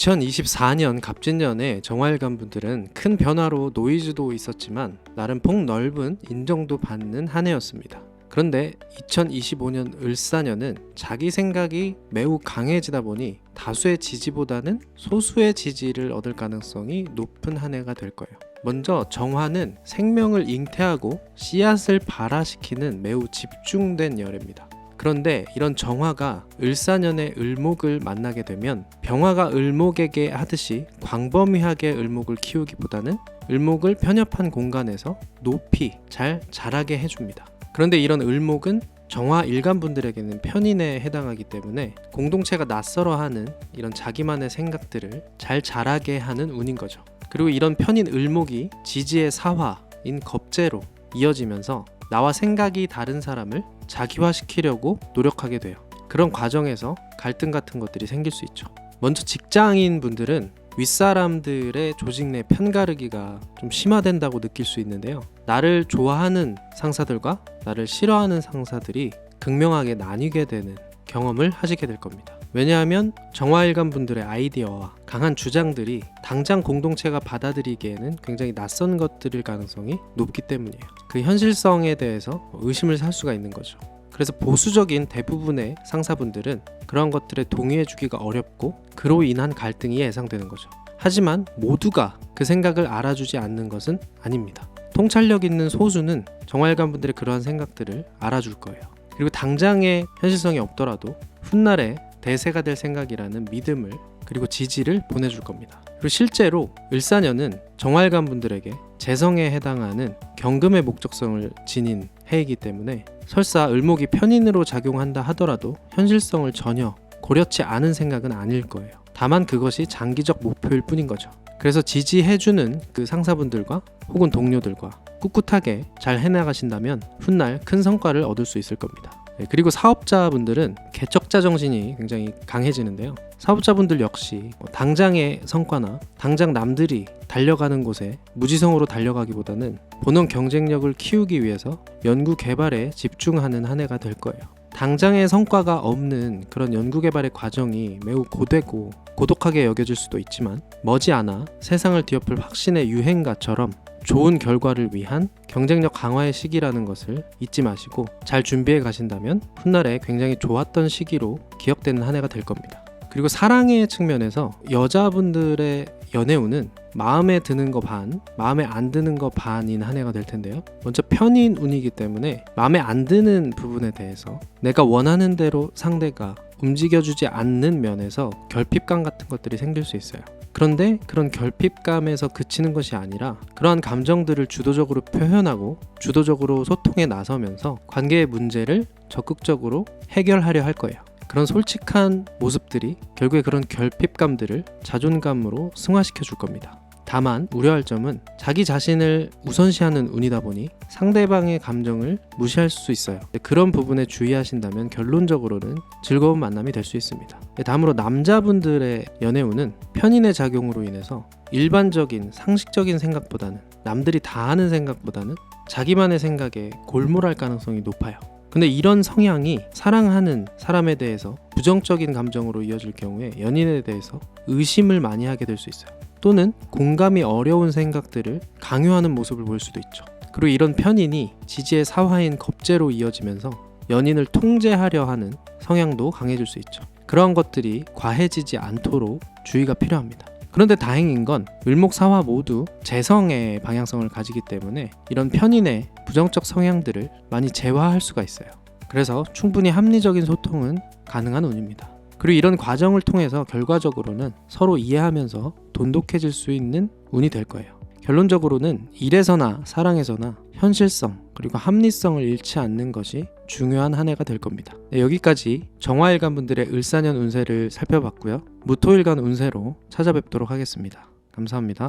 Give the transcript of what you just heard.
2024년 갑진년에 정화일관 분들은 큰 변화로 노이즈도 있었지만 나름 폭넓은 인정도 받는 한 해였습니다. 그런데 2025년 을사년은 자기 생각이 매우 강해지다 보니 다수의 지지보다는 소수의 지지를 얻을 가능성이 높은 한 해가 될 거예요. 먼저 정화는 생명을 잉태하고 씨앗을 발화시키는 매우 집중된 열애입니다. 그런데 이런 정화가 을사년의 을목을 만나게 되면 병화가 을목에게 하듯이 광범위하게 을목을 키우기보다는 을목을 편협한 공간에서 높이 잘 자라게 해줍니다. 그런데 이런 을목은 정화 일간분들에게는 편인에 해당하기 때문에 공동체가 낯설어하는 이런 자기만의 생각들을 잘 자라게 하는 운인 거죠. 그리고 이런 편인 을목이 지지의 사화인 겁재로 이어지면서 나와 생각이 다른 사람을 자기화시키려고 노력하게 돼요. 그런 과정에서 갈등 같은 것들이 생길 수 있죠. 먼저 직장인 분들은 윗사람들의 조직 내 편가르기가 좀 심화된다고 느낄 수 있는데요. 나를 좋아하는 상사들과 나를 싫어하는 상사들이 극명하게 나뉘게 되는 경험을 하시게 될 겁니다. 왜냐하면 정화일관 분들의 아이디어와 강한 주장들이 당장 공동체가 받아들이기에는 굉장히 낯선 것들일 가능성이 높기 때문이에요. 그 현실성에 대해서 의심을 살 수가 있는 거죠. 그래서 보수적인 대부분의 상사분들은 그런 것들에 동의해주기가 어렵고 그로 인한 갈등이 예상되는 거죠. 하지만 모두가 그 생각을 알아주지 않는 것은 아닙니다. 통찰력 있는 소수는 정화일관 분들의 그러한 생각들을 알아줄 거예요. 그리고 당장의 현실성이 없더라도 훗날에 대세가 될 생각이라는 믿음을 그리고 지지를 보내줄 겁니다. 그리고 실제로 을사년은 정화일관 분들에게 재성에 해당하는 경금의 목적성을 지닌 해이기 때문에 설사 을목이 편인으로 작용한다 하더라도 현실성을 전혀 고려치 않은 생각은 아닐 거예요. 다만 그것이 장기적 목표일 뿐인 거죠. 그래서 지지해주는 그 상사분들과 혹은 동료들과 꿋꿋하게 잘 해나가신다면 훗날 큰 성과를 얻을 수 있을 겁니다. 그리고 사업자분들은 개척자 정신이 굉장히 강해지는데요. 사업자분들 역시 당장의 성과나 당장 남들이 달려가는 곳에 무지성으로 달려가기보다는 본원 경쟁력을 키우기 위해서 연구 개발에 집중하는 한 해가 될 거예요. 당장의 성과가 없는 그런 연구 개발의 과정이 매우 고되고 고독하게 여겨질 수도 있지만 머지않아 세상을 뒤엎을 확신의 유행가처럼 좋은 결과를 위한 경쟁력 강화의 시기라는 것을 잊지 마시고 잘 준비해 가신다면 훗날에 굉장히 좋았던 시기로 기억되는 한 해가 될 겁니다. 그리고 사랑의 측면에서 여자분들의 연애운은 마음에 드는 거 반, 마음에 안 드는 거 반인 한 해가 될 텐데요. 먼저 편인 운이기 때문에 마음에 안 드는 부분에 대해서 내가 원하는 대로 상대가 움직여주지 않는 면에서 결핍감 같은 것들이 생길 수 있어요. 그런데 그런 결핍감에서 그치는 것이 아니라 그러한 감정들을 주도적으로 표현하고 주도적으로 소통에 나서면서 관계의 문제를 적극적으로 해결하려 할 거예요. 그런 솔직한 모습들이 결국에 그런 결핍감들을 자존감으로 승화시켜 줄 겁니다. 다만 우려할 점은 자기 자신을 우선시하는 운이다 보니 상대방의 감정을 무시할 수 있어요. 그런 부분에 주의하신다면 결론적으로는 즐거운 만남이 될 수 있습니다. 다음으로 남자분들의 연애운은 편인의 작용으로 인해서 일반적인 상식적인 생각보다는 남들이 다 하는 생각보다는 자기만의 생각에 골몰할 가능성이 높아요. 근데 이런 성향이 사랑하는 사람에 대해서 부정적인 감정으로 이어질 경우에 연인에 대해서 의심을 많이 하게 될 수 있어요. 또는 공감이 어려운 생각들을 강요하는 모습을 볼 수도 있죠. 그리고 이런 편인이 지지의 사화인 겁재로 이어지면서 연인을 통제하려 하는 성향도 강해질 수 있죠. 그런 것들이 과해지지 않도록 주의가 필요합니다. 그런데 다행인 건 을목사화 모두 재성의 방향성을 가지기 때문에 이런 편인의 부정적 성향들을 많이 제화할 수가 있어요. 그래서 충분히 합리적인 소통은 가능한 운입니다. 그리고 이런 과정을 통해서 결과적으로는 서로 이해하면서 돈독해질 수 있는 운이 될 거예요. 결론적으로는 일에서나 사랑에서나 현실성 그리고 합리성을 잃지 않는 것이 중요한 한 해가 될 겁니다. 여기까지 정화일간 분들의 을사년 운세를 살펴봤고요. 무토일간 운세로 찾아뵙도록 하겠습니다. 감사합니다.